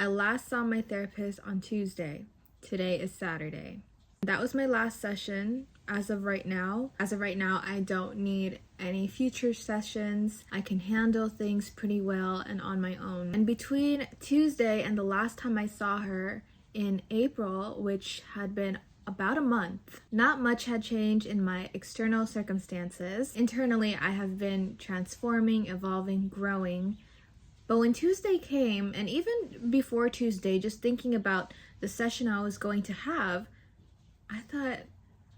I last saw my therapist on Tuesday. Today is Saturday. That was my last session as of right now. As of right now, I don't need any future sessions. I can handle things pretty well and on my own. And between Tuesday and the last time I saw her in April, which had been about a month, not much had changed in my external circumstances. Internally, I have been transforming, evolving, growing. But when Tuesday came, and even before Tuesday, just thinking about the session I was going to have, I thought,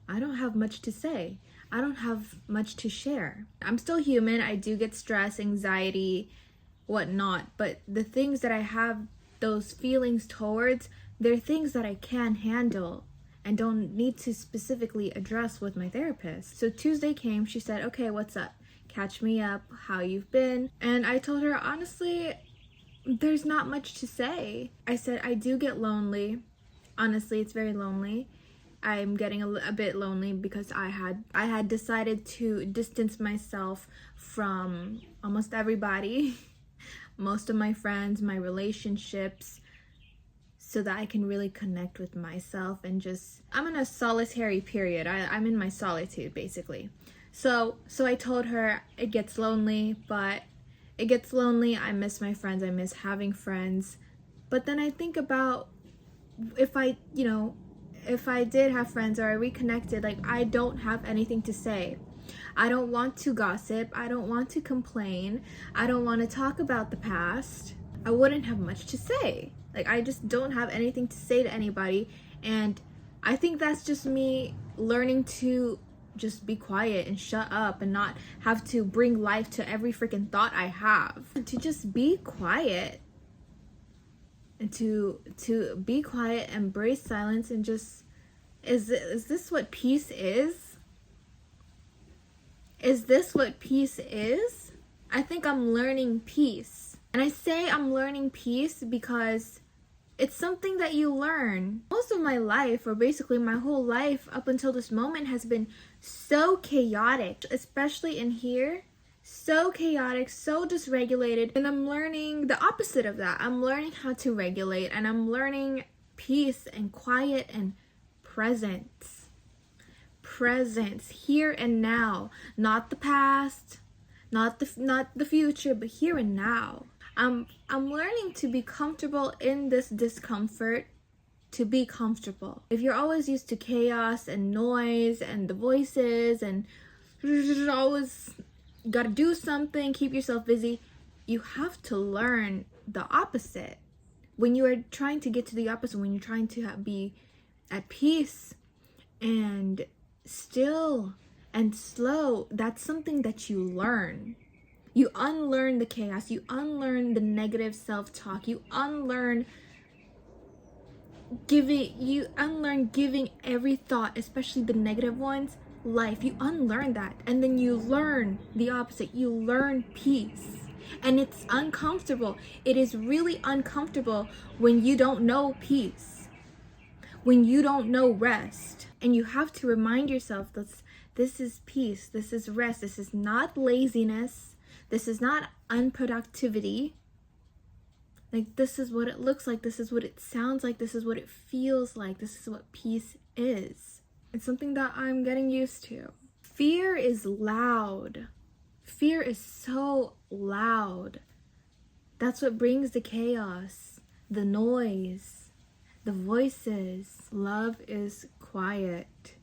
I don't have much to say. I don't have much to share. I'm still human. I do get stress, anxiety, whatnot. But the things that I have those feelings towards, they're things that I can handle and don't need to specifically address with my therapist. So Tuesday came, she said, okay, what's up? Catch me up, how you've been. And I told her, honestly, there's not much to say. I said, I do get lonely. Honestly, it's very lonely. I'm getting a bit lonely because I had decided to distance myself from almost everybody, most of my friends, my relationships, so that I can really connect with myself and just, I'm in a solitary period. I'm in my solitude, basically. So I told her it gets lonely, but it gets lonely. I miss my friends. I miss having friends. But then I think about if I did have friends or I reconnected, like, I don't have anything to say. I don't want to gossip. I don't want to complain. I don't want to talk about the past. I wouldn't have much to say. Like, I just don't have anything to say to anybody. And I think that's just me learning to just be quiet and shut up and not have to bring life to every freaking thought I have. To just be quiet. And to be quiet, embrace silence, and just, is this what peace is? Is this what peace is? I think I'm learning peace. And I say I'm learning peace because it's something that you learn. Most of my life, or basically my whole life up until this moment, has been so chaotic, especially in here. So chaotic, so dysregulated. And I'm learning the opposite of that. I'm learning how to regulate, and I'm learning peace and quiet and presence. Presence, here and now. Not the past, not the future, but here and now. I'm learning to be comfortable in this discomfort, to be comfortable. If you're always used to chaos and noise and the voices and always gotta do something, keep yourself busy, you have to learn the opposite. When you are trying to get to the opposite, when you're trying to be at peace and still and slow, that's something that you learn. You unlearn the chaos, you unlearn the negative self-talk, you unlearn giving every thought, especially the negative ones, life. You unlearn that, and then you learn the opposite. You learn peace. And it's uncomfortable. It is really uncomfortable when you don't know peace, when you don't know rest. And you have to remind yourself that this is peace, this is rest, this is not laziness, this is not unproductivity. Like, this is what it looks like, this is what it sounds like, this is what it feels like, this is what peace is. It's something that I'm getting used to. Fear is loud. Fear is so loud. That's what brings the chaos, the noise, the voices. Love is quiet.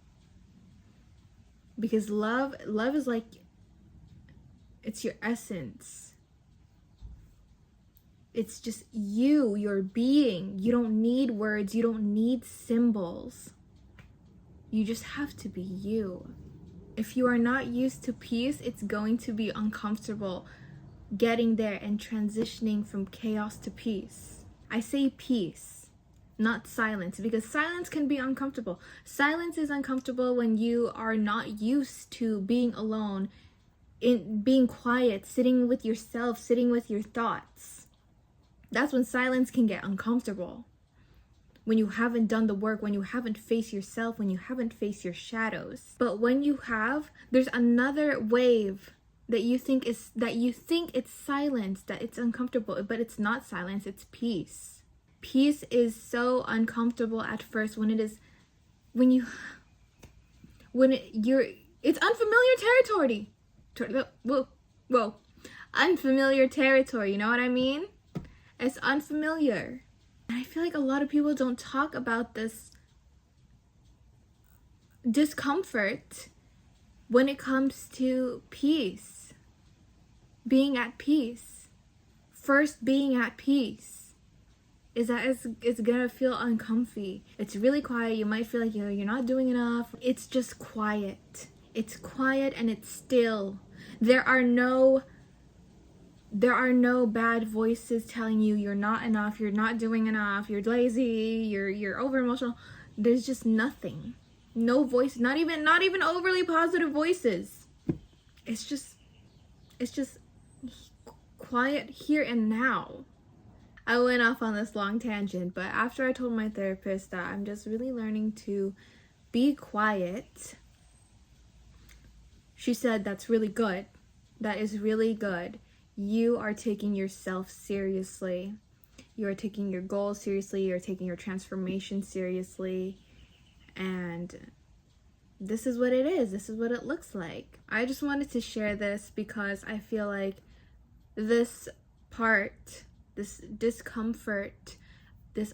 Because love is like, it's your essence. It's just you, your being. You don't need words. You don't need symbols. You just have to be you. If you are not used to peace, it's going to be uncomfortable getting there and transitioning from chaos to peace. I say peace, not silence, because silence can be uncomfortable. Silence is uncomfortable when you are not used to being alone, in being quiet, sitting with yourself, sitting with your thoughts. That's when silence can get uncomfortable. When you haven't done the work, when you haven't faced yourself, when you haven't faced your shadows. But when you have, there's another wave that you think it's silence, that it's uncomfortable, but it's not silence, it's peace. Peace is so uncomfortable at first when it's unfamiliar territory. Whoa. Unfamiliar territory, you know what I mean? It's unfamiliar. And I feel like a lot of people don't talk about this discomfort when it comes to peace. Being at peace. First being at peace. Is that it's gonna feel uncomfy. It's really quiet. You might feel like you're not doing enough. It's just quiet. It's quiet and it's still. There are no bad voices telling you you're not enough, you're not doing enough, you're lazy, you're over emotional. There's just nothing. No voice, not even overly positive voices. It's just quiet here and now. I went off on this long tangent, but after I told my therapist that I'm just really learning to be quiet, she said, that's really good. That is really good. You are taking yourself seriously. You are taking your goals seriously. You're taking your transformation seriously. And this is what it is. This is what it looks like. I just wanted to share this because I feel like this part, this discomfort, this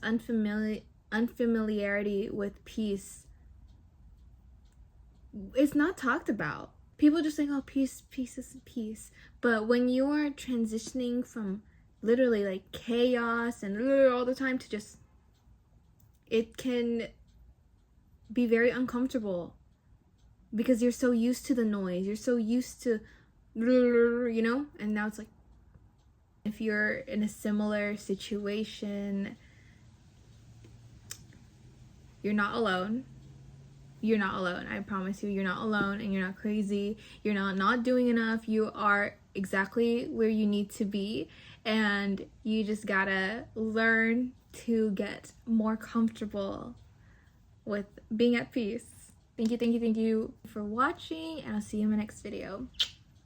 unfamiliarity with peace is not talked about. People just think, oh, peace is peace. But when you are transitioning from literally like chaos and all the time to just, it can be very uncomfortable because you're so used to the noise. You're so used to, you know? And now it's like, if you're in a similar situation, you're not alone. You're not alone. I promise you, you're not alone and you're not crazy. You're not doing enough. You are exactly where you need to be. And you just gotta learn to get more comfortable with being at peace. Thank you for watching, and I'll see you in my next video.